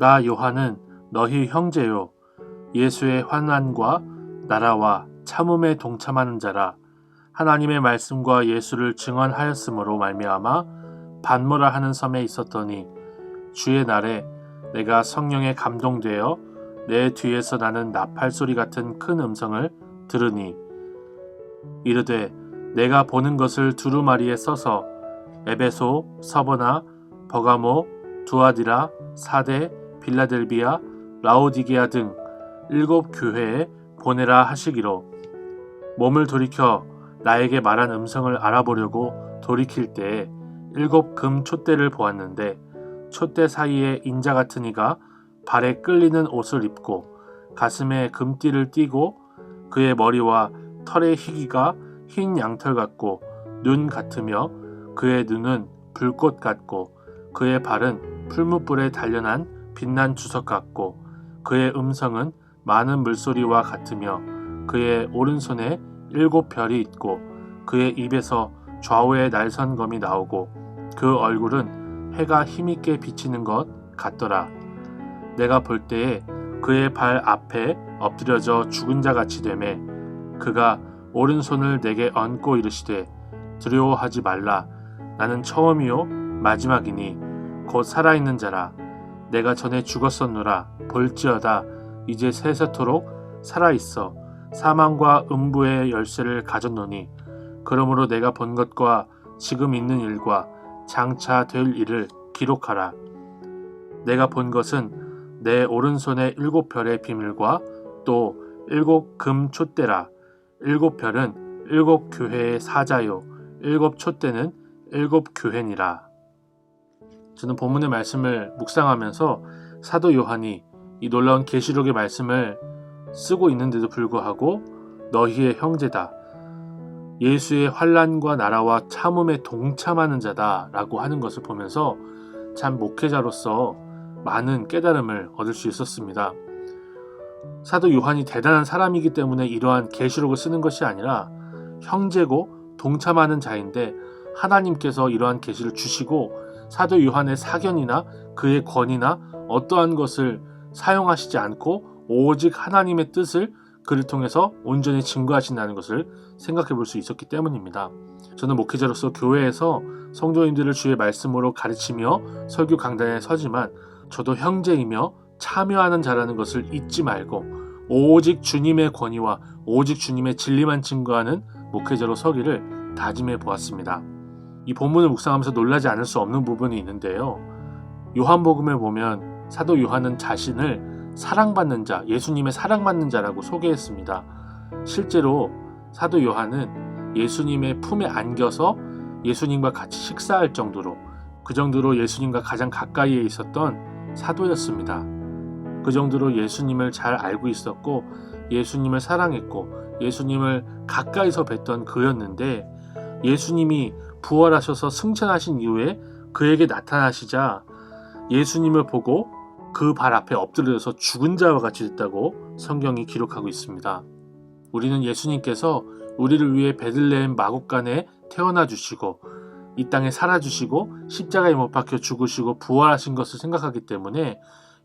나 요한은 너희 형제요 예수의 환난과 나라와 참음에 동참하는 자라. 하나님의 말씀과 예수를 증언하였으므로 말미암아 반모라 하는 섬에 있었더니 주의 날에 내가 성령에 감동되어 내 뒤에서 나는 나팔 소리 같은 큰 음성을 들으니 이르되 내가 보는 것을 두루마리에 써서 에베소, 서보나, 버가모, 두아디라, 사데, 빌라델비아, 라오디게아 등 7 교회에 보내라 하시기로. 몸을 돌이켜 나에게 말한 음성을 알아보려고 돌이킬 때에 7 금 촛대를 보았는데 촛대 사이에 인자 같은 이가 발에 끌리는 옷을 입고 가슴에 금띠를 띠고 그의 머리와 털의 희기가 흰 양털 같고 눈 같으며 그의 눈은 불꽃 같고 그의 발은 풀무불에 단련한 빛난 주석 같고 그의 음성은 많은 물소리와 같으며 그의 오른손에 7 별이 있고 그의 입에서 좌우에 날선검이 나오고 그 얼굴은 해가 힘있게 비치는 것 같더라. 내가 볼 때에 그의 발 앞에 엎드려져 죽은 자 같이 되매 그가 오른손을 내게 얹고 이르시되 두려워하지 말라. 나는 처음이요 마지막이니 곧 살아있는 자라. 내가 전에 죽었었노라. 볼지어다 이제 세세토록 살아있어 사망과 음부의 열쇠를 가졌노니 그러므로 내가 본 것과 지금 있는 일과 장차 될 일을 기록하라. 내가 본 것은 내 오른손의 7 별의 비밀과 또 7 금 촛대라. 7 별은 7 교회의 사자요 7 촛대는 7 교회니라. 저는 본문의 말씀을 묵상하면서 사도 요한이 이 놀라운 계시록의 말씀을 쓰고 있는데도 불구하고 너희의 형제다, 예수의 환난과 나라와 참음에 동참하는 자다 라고 하는 것을 보면서 참 목회자로서 많은 깨달음을 얻을 수 있었습니다. 사도 요한이 대단한 사람이기 때문에 이러한 계시록을 쓰는 것이 아니라 형제고 동참하는 자인데 하나님께서 이러한 계시를 주시고 사도 요한의 사견이나 그의 권위나 어떠한 것을 사용하시지 않고 오직 하나님의 뜻을 그를 통해서 온전히 증거하신다는 것을 생각해 볼 수 있었기 때문입니다. 저는 목회자로서 교회에서 성도님들을 주의 말씀으로 가르치며 설교 강단에 서지만 저도 형제이며 참여하는 자라는 것을 잊지 말고 오직 주님의 권위와 오직 주님의 진리만 증거하는 목회자로 서기를 다짐해 보았습니다. 이 본문을 묵상하면서 놀라지 않을 수 없는 부분이 있는데요. 요한복음에 보면 사도 요한은 자신을 사랑받는 자, 예수님의 사랑받는 자라고 소개했습니다. 실제로 사도 요한은 예수님의 품에 안겨서 예수님과 같이 식사할 정도로, 그 정도로 예수님과 가장 가까이에 있었던 사도였습니다. 그 정도로 예수님을 잘 알고 있었고 예수님을 사랑했고 예수님을 가까이서 뵀던 그였는데, 예수님이 부활하셔서 승천하신 이후에 그에게 나타나시자 예수님을 보고 그 발 앞에 엎드려서 죽은 자와 같이 됐다고 성경이 기록하고 있습니다. 우리는 예수님께서 우리를 위해 베들레헴 마곡간에 태어나 주시고 이 땅에 살아주시고 십자가에 못 박혀 죽으시고 부활하신 것을 생각하기 때문에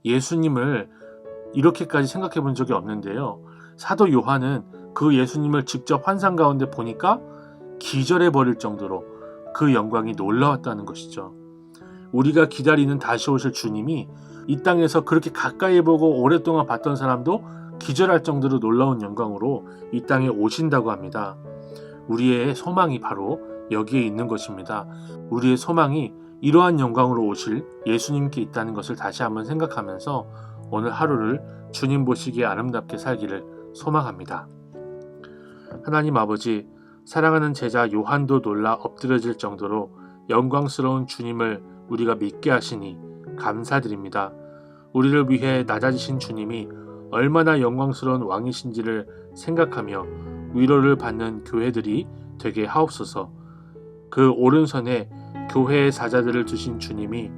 예수님을 이렇게까지 생각해 본 적이 없는데요. 사도 요한은 그 예수님을 직접 환상 가운데 보니까 기절해 버릴 정도로 그 영광이 놀라웠다는 것이죠. 우리가 기다리는 다시 오실 주님이 이 땅에서 그렇게 가까이 보고 오랫동안 봤던 사람도 기절할 정도로 놀라운 영광으로 이 땅에 오신다고 합니다. 우리의 소망이 바로 여기에 있는 것입니다. 우리의 소망이 이러한 영광으로 오실 예수님께 있다는 것을 다시 한번 생각하면서 오늘 하루를 주님 보시기에 아름답게 살기를 소망합니다. 하나님 아버지, 사랑하는 제자 요한도 놀라 엎드려질 정도로 영광스러운 주님을 우리가 믿게 하시니 감사드립니다. 우리를 위해 낮아지신 주님이 얼마나 영광스러운 왕이신지를 생각하며 위로를 받는 교회들이 되게 하옵소서. 그 오른손에 교회의 사자들을 두신 주님이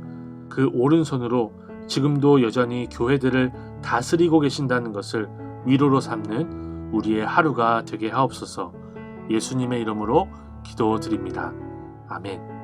그 오른손으로 지금도 여전히 교회들을 다스리고 계신다는 것을 위로로 삼는 우리의 하루가 되게 하옵소서. 예수님의 이름으로 기도드립니다. 아멘.